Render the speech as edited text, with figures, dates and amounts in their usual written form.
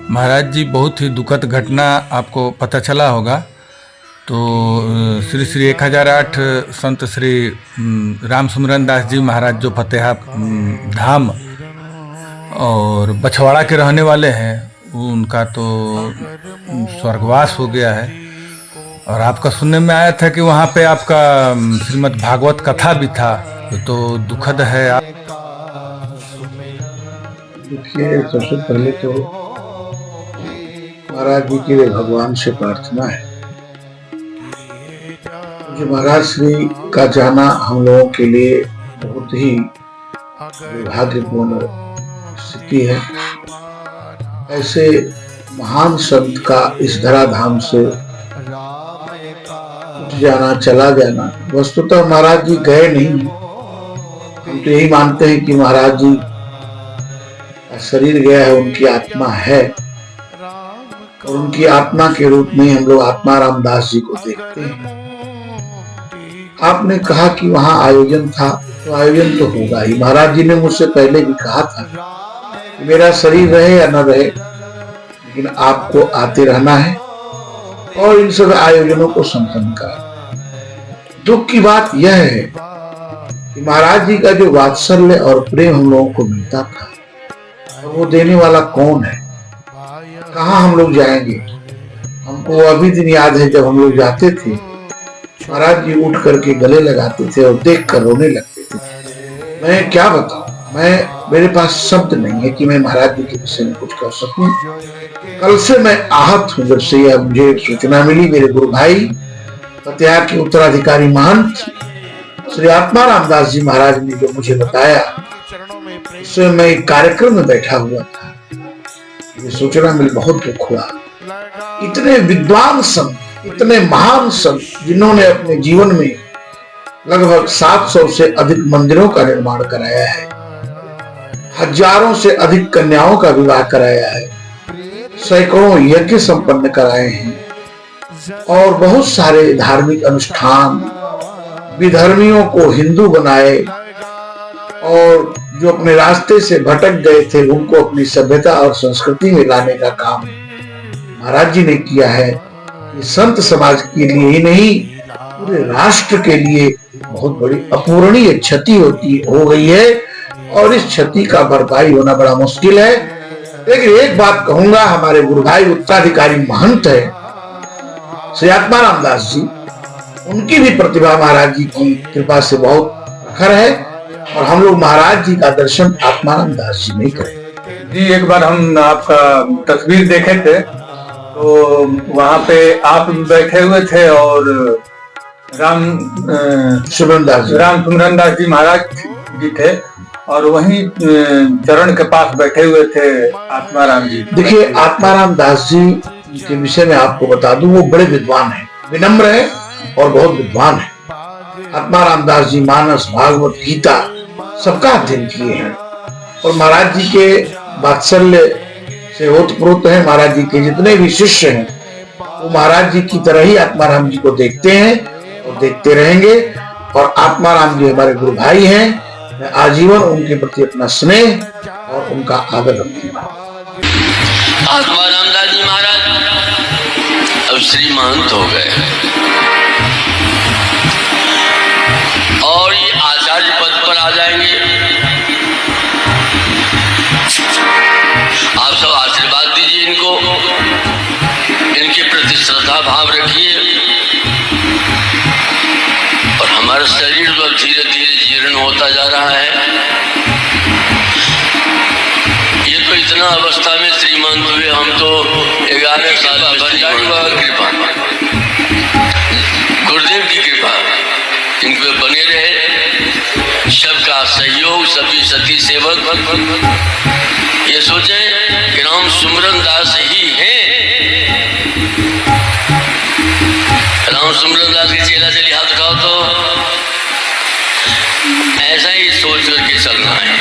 महाराज जी, बहुत ही दुखद घटना आपको पता चला होगा। तो श्री श्री 1008 संत श्री राम सुमरन दास जी महाराज जो फतेहा धाम और बछवाड़ा के रहने वाले हैं, उनका तो स्वर्गवास हो गया है। और आपका सुनने में आया था कि वहाँ पे आपका श्रीमद् भागवत कथा भी था, तो दुखद है। देखिए, सबसे पहले तो महाराज जी के लिए भगवान से प्रार्थना है। मुझे महाराज श्री का जाना हम लोगों के लिए बहुत ही दुर्भाग्यपूर्ण स्थिति है। ऐसे महान संत का इस धराधाम से उठ जाना, चला जाना, वस्तुतः महाराज जी गए नहीं। हम तो यही मानते हैं कि महाराज जी शरीर गया है, उनकी आत्मा है, और उनकी आत्मा के रूप में हम लोग आत्मा रामदास जी को देखते हैं। आपने कहा कि वहां आयोजन था, तो आयोजन तो होगा ही। महाराज जी ने मुझसे पहले भी कहा था कि मेरा शरीर रहे या न रहे, लेकिन आपको आते रहना है और इन सब आयोजनों को संपन्न करना। दुख की बात यह है कि महाराज जी का जो वात्सल्य और प्रेम हम लोगों को मिलता था, वो देने वाला कौन है? कहाँ हम लोग जाएंगे? हमको अभी दिन याद है जब हम लोग जाते थे, महाराज जी उठ करके गले लगाते थे और देख कर रोने लगते थे। मैं क्या बताऊं, मेरे पास शब्द नहीं है कि मैं महाराज जी के विषय में कुछ कह सकूं। कल से मैं आहत हूं। जब से यह मुझे सूचना मिली, मेरे गुरु भाई फतेहा के उत्तराधिकारी महंत श्री आत्मा रामदास जी महाराज ने जो मुझे बताया, उससे मैं एक कार्यक्रम में बैठा हुआ था, ये सूचना मिली, बहुत दुख हुआ। इतने विद्वान संत, इतने महान संत, जिन्होंने अपने जीवन में लगभग 700 से अधिक मंदिरों का निर्माण कराया है, हजारों से अधिक कन्याओं का विवाह कराया है, सैकड़ों यज्ञ संपन्न कराए हैं, और बहुत सारे धार्मिक अनुष्ठान, विधर्मियों को हिंदू बनाए, और जो अपने रास्ते से भटक गए थे उनको अपनी सभ्यता और संस्कृति में लाने का काम महाराज जी ने किया है। ये संत समाज के लिए ही नहीं, पूरे राष्ट्र के लिए बहुत बड़ी अपूरणीय क्षति हो गई है, और इस क्षति का भरपाई होना बड़ा मुश्किल है। लेकिन एक बात कहूंगा, हमारे गुरु भाई उत्तराधिकारी महंत है श्री आत्मा रामदास जी, उनकी भी प्रतिभा महाराज जी की कृपा से बहुत प्रखर है, और हम लोग महाराज जी का दर्शन आत्मा रामदास जी नहीं करें। जी, एक बार हम आपका तस्वीर देखे थे, तो वहाँ पे आप बैठे हुए थे और राम सुमरन दास जी महाराज जी थे, और वहीं चरण के पास बैठे हुए थे आत्माराम जी। देखिए, आत्माराम दास जी के विषय में आपको बता दूं, वो बड़े विद्वान हैं, विनम्र है और बहुत विद्वान है। आत्माराम दास जी मानस, भागवत, गीता सबका अध्ययन किए हैं, और महाराज जी के वात्सल्य से ओतप्रोत हैं। महाराज जी के जितने भी शिष्य हैं, वो महाराज जी की तरह ही आत्माराम जी को देखते हैं और देखते रहेंगे। और आत्माराम जी हमारे गुरु भाई हैं, मैं आजीवन उनके प्रति अपना स्नेह और उनका आदर रखती हूँ। आत्माराम दास जी महाराज अब श्री महंत हो गए और ये आचार्य पद पर आ जाएंगे। आप सब आशीर्वाद दीजिए इनको, इनके प्रति श्रद्धा भाव रखिए, और हमारा शरीर तो धीरे धीरे जीर्ण होता जा रहा है। ये तो इतना अवस्था में श्रीमंत हुए, हम तो 11 साल कृपा, गुरुदेव की कृपा इन पे बने रहे, सबका सहयोग, सभी सती सेवक ये सोचे कि राम सुमरन दास ही हैं। राम सुमरन दास की चेला चली हाथ उठाओ, तो ऐसा ही सोच करके चलना है।